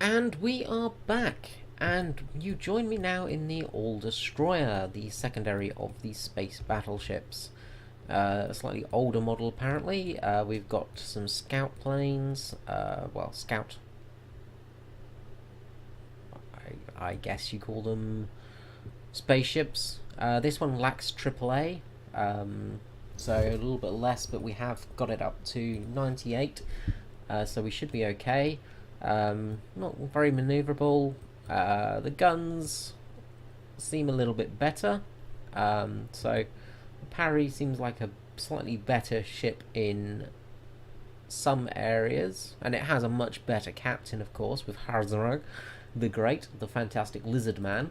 And we are back, and you join me now in the All Destroyer, the secondary of the space battleships. A slightly older model, apparently. We've got some scout planes, scout, I guess you call them spaceships. This one lacks AAA, so a little bit less, but we have got it up to 98, so we should be okay. Not very maneuverable. The guns seem a little bit better. So Parry seems like a slightly better ship in some areas, and it has a much better captain, of course, with Harzarag, the Great, the fantastic lizard man.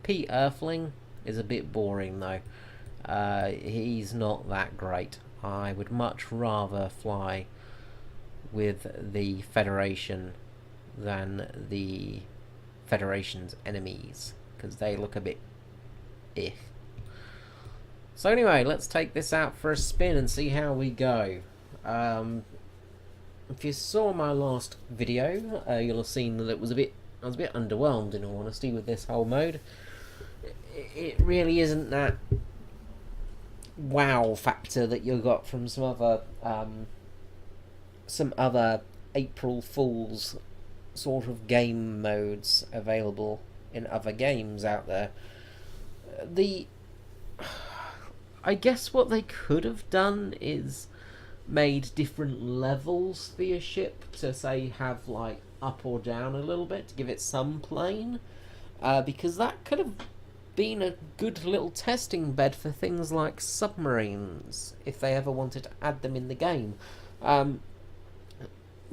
P. Earthling is a bit boring, though. He's not that great. I would much rather fly with the Federation than the Federation's enemies, because they look a bit So anyway, let's take this out for a spin and see how we go. If you saw my last video, you'll have seen that I was a bit underwhelmed, in all honesty, with this whole mode. It really isn't that wow factor that you got from some other April Fools sort of game modes available in other games out there. I guess what they could have done is made different levels for your ship to, say, have like up or down a little bit to give it some plane, because that could have been a good little testing bed for things like submarines if they ever wanted to add them in the game.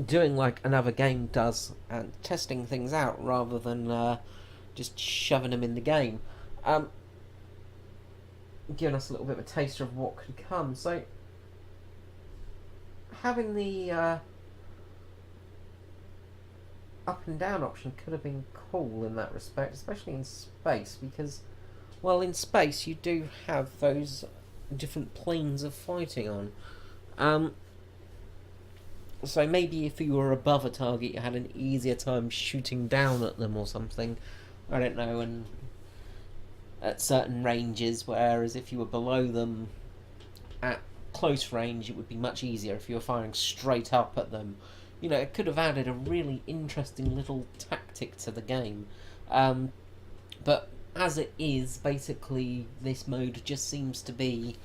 Doing like another game does and testing things out rather than just shoving them in the game. Giving us a little bit of a taster of what could come. So having the up and down option could have been cool in that respect, especially in space, because, well, in space you do have those different planes of fighting on. So maybe if you were above a target, you had an easier time shooting down at them or something. I don't know, and at certain ranges, whereas if you were below them at close range, it would be much easier if you were firing straight up at them. You know, it could have added a really interesting little tactic to the game. But as it is, basically, this mode just seems to be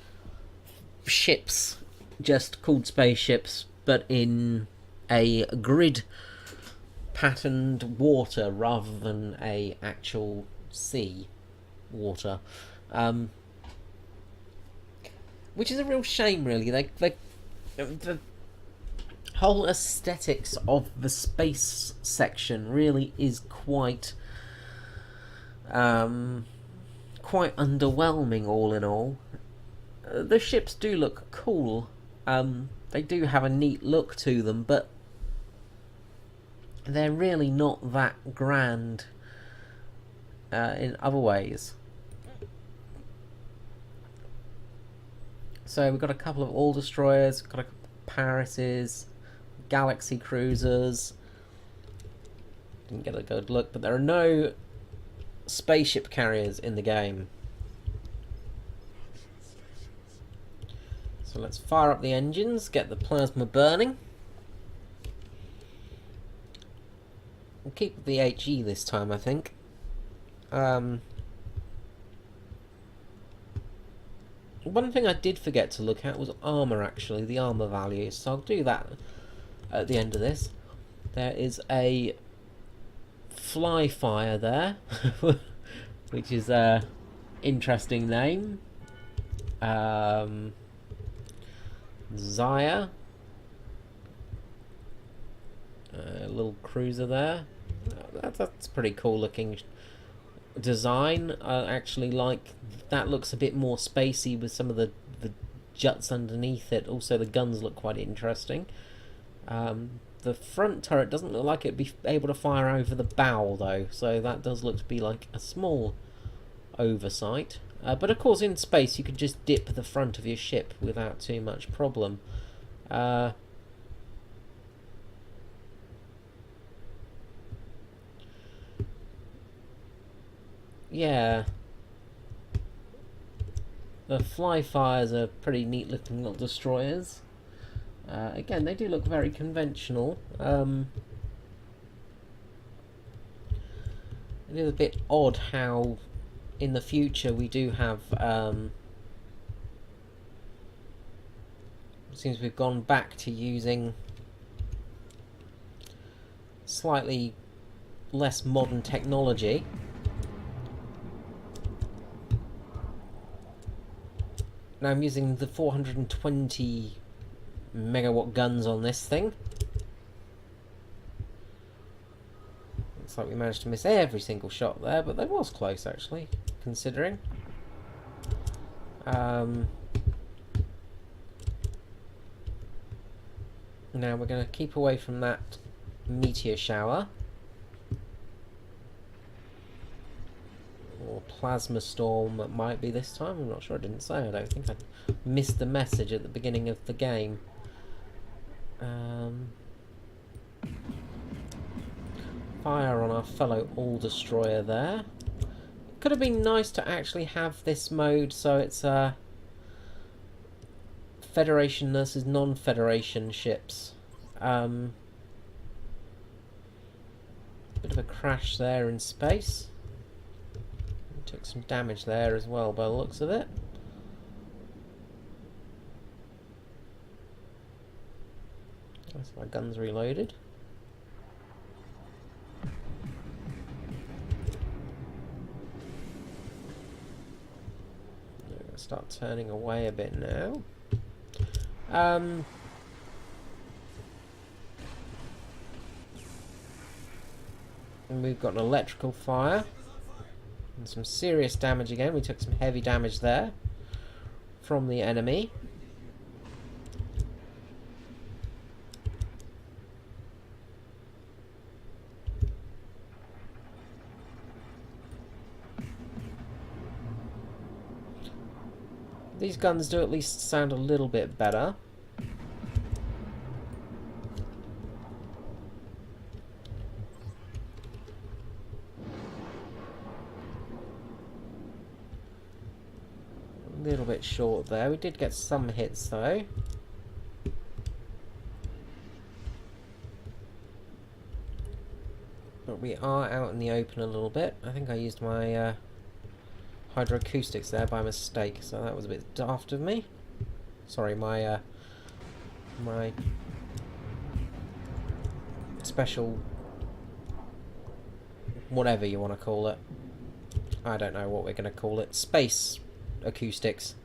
ships, just called spaceships, but in a grid patterned water rather than a actual sea water, which is a real shame, really. The whole aesthetics of the space section really is quite underwhelming, all in all. The ships do look cool. They do have a neat look to them, but they're really not that grand in other ways. So we've got a couple of All Destroyers, got a couple of Parises, Galaxy Cruisers. Didn't get a good look, but there are no spaceship carriers in the game. So let's fire up the engines, get the plasma burning. We'll keep the HE this time, I think. One thing I did forget to look at was armour, actually, the armour values, so I'll do that at the end of this. There is a Fly Fire there, which is a interesting name. Zaya, a little cruiser there. That's pretty cool looking design. I actually like that. Looks a bit more spacey with some of the juts underneath it. Also, the guns look quite interesting. The front turret doesn't look like it'd be able to fire over the bow, though, so that does look to be like a small oversight. But of course, in space, you could just dip the front of your ship without too much problem. yeah, the fly fires are pretty neat looking little destroyers. Again, they do look very conventional. It is a bit odd how in the future we do have it seems we've gone back to using slightly less modern technology. Now I'm using the 420 megawatt guns on this thing. Looks like we managed to miss every single shot there, but that was close actually, considering. Now we're going to keep away from that meteor shower. Or plasma storm it might be this time, I'm not sure, I didn't say. I don't think I missed the message at the beginning of the game. Fire on our fellow all-destroyer there. Could have been nice to actually have this mode so it's Federation versus non-Federation ships. Bit of a crash there in space. Took some damage there as well by the looks of it. That's my guns reloaded. I'm going to start turning away a bit now. And we've got an electrical fire. And some serious damage again. We took some heavy damage there from the enemy. These guns do at least sound a little bit better. A little bit short there. We did get some hits though. But we are out in the open a little bit. I think I used my hydro-acoustics there by mistake, so that was a bit daft of me. Sorry, my my special whatever you want to call it. I don't know what we're going to call it. Space acoustics.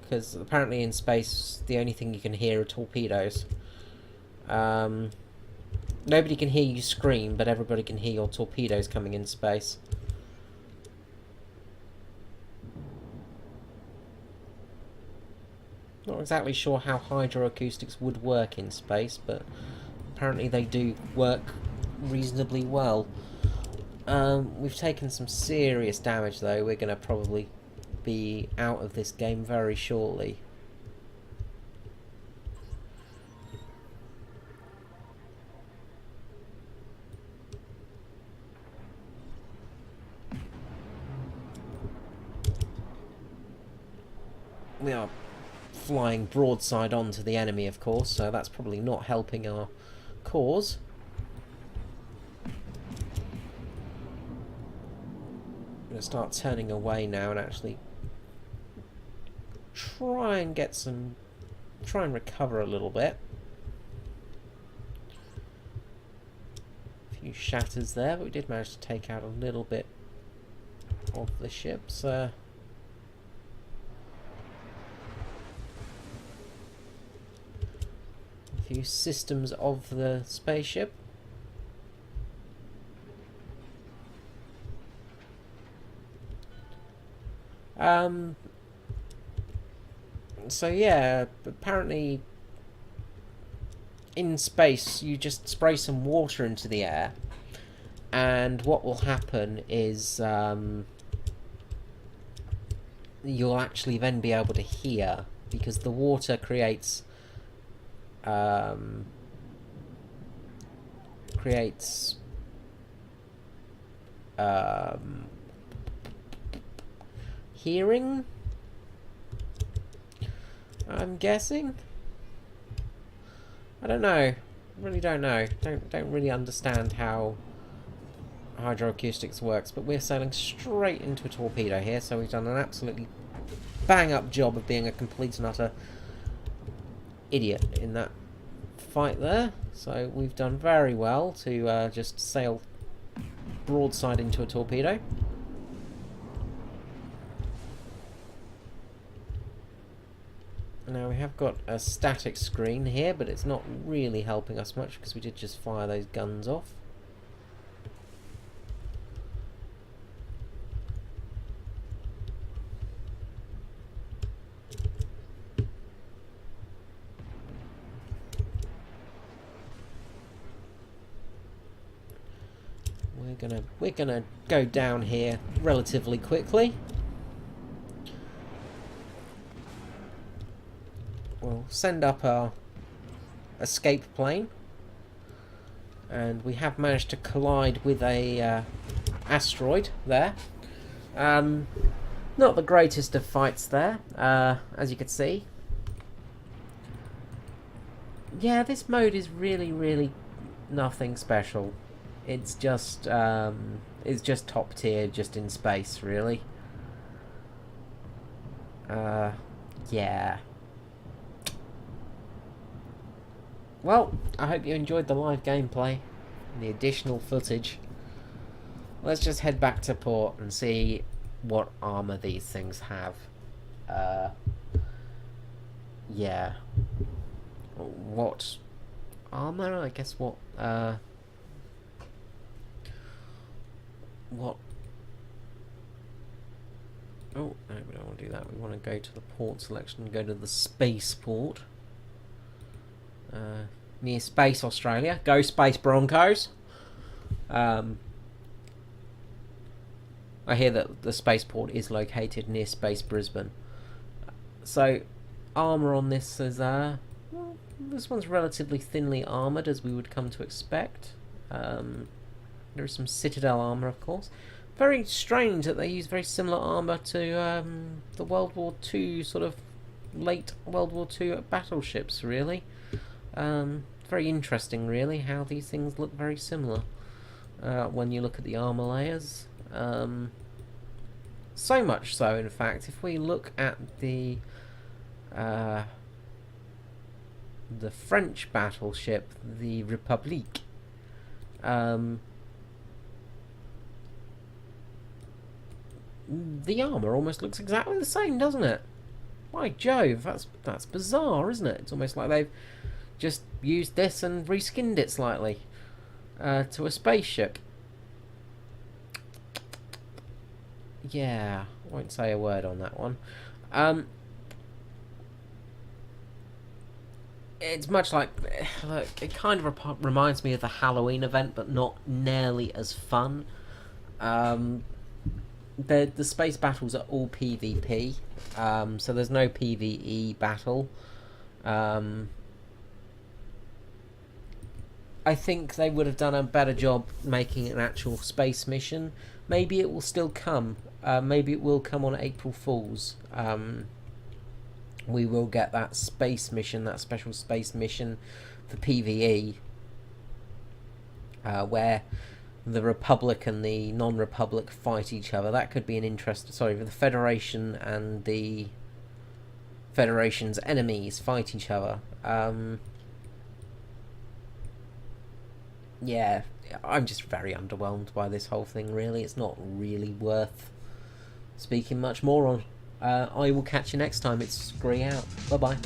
Because apparently in space the only thing you can hear are torpedoes. Nobody can hear you scream, but everybody can hear your torpedoes coming in space. Not exactly sure how hydroacoustics would work in space, but apparently they do work reasonably well. We've taken some serious damage though. We're going to probably be out of this game very shortly. We are flying broadside onto the enemy, of course, so that's probably not helping our cause. I'm going to start turning away now and actually try and recover a little bit. A few shatters there, but we did manage to take out a little bit of the ships. Few systems of the spaceship. So yeah, apparently in space you just spray some water into the air and what will happen is you'll actually then be able to hear, because the water creates hearing, I'm guessing. I don't know. Really don't know. Don't really understand how hydroacoustics works, but we're sailing straight into a torpedo here, so we've done an absolutely bang-up job of being a complete and utter idiot in that fight there. So we've done very well to just sail broadside into a torpedo. Now we have got a static screen here, but it's not really helping us much because we did just fire those guns off. We're gonna go down here relatively quickly. We'll send up our escape plane, and we have managed to collide with a asteroid there. Not the greatest of fights there, as you can see. Yeah, this mode is really nothing special. It's just top tier, just in space, really. Yeah. Well, I hope you enjoyed the live gameplay and the additional footage. Let's just head back to port and see what armor these things have. Yeah. What armor? I guess what oh, no, we don't want to do that. We want to go to the port selection and go to the spaceport. Near Space Australia. Go Space Broncos. I hear that the spaceport is located near Space Brisbane. So, armour on this is, well, this one's relatively thinly armoured, as we would come to expect. There is some Citadel armour, of course. Very strange that they use very similar armour to the World War II, sort of late World War II battleships, really. Very interesting, really, how these things look very similar when you look at the armour layers. So much so, in fact, if we look at the French battleship, the Republique, the armour almost looks exactly the same, doesn't it? My Jove, that's bizarre, isn't it? It's almost like they've just used this and reskinned it slightly to a spaceship. Yeah, I won't say a word on that one. It's much like, look, it kind of reminds me of the Halloween event, but not nearly as fun. The space battles are all PvP, so there's no PvE battle. I think they would have done a better job making an actual space mission. Maybe it will still come. Maybe it will come on April Fool's. We will get that space mission, that special space mission for PvE, where the Republic and the non-Republic fight each other. That could be an interest. Sorry, the Federation and the Federation's enemies fight each other. Yeah, I'm just very underwhelmed by this whole thing, really. It's not really worth speaking much more on. I will catch you next time. It's Scree out. Bye-bye.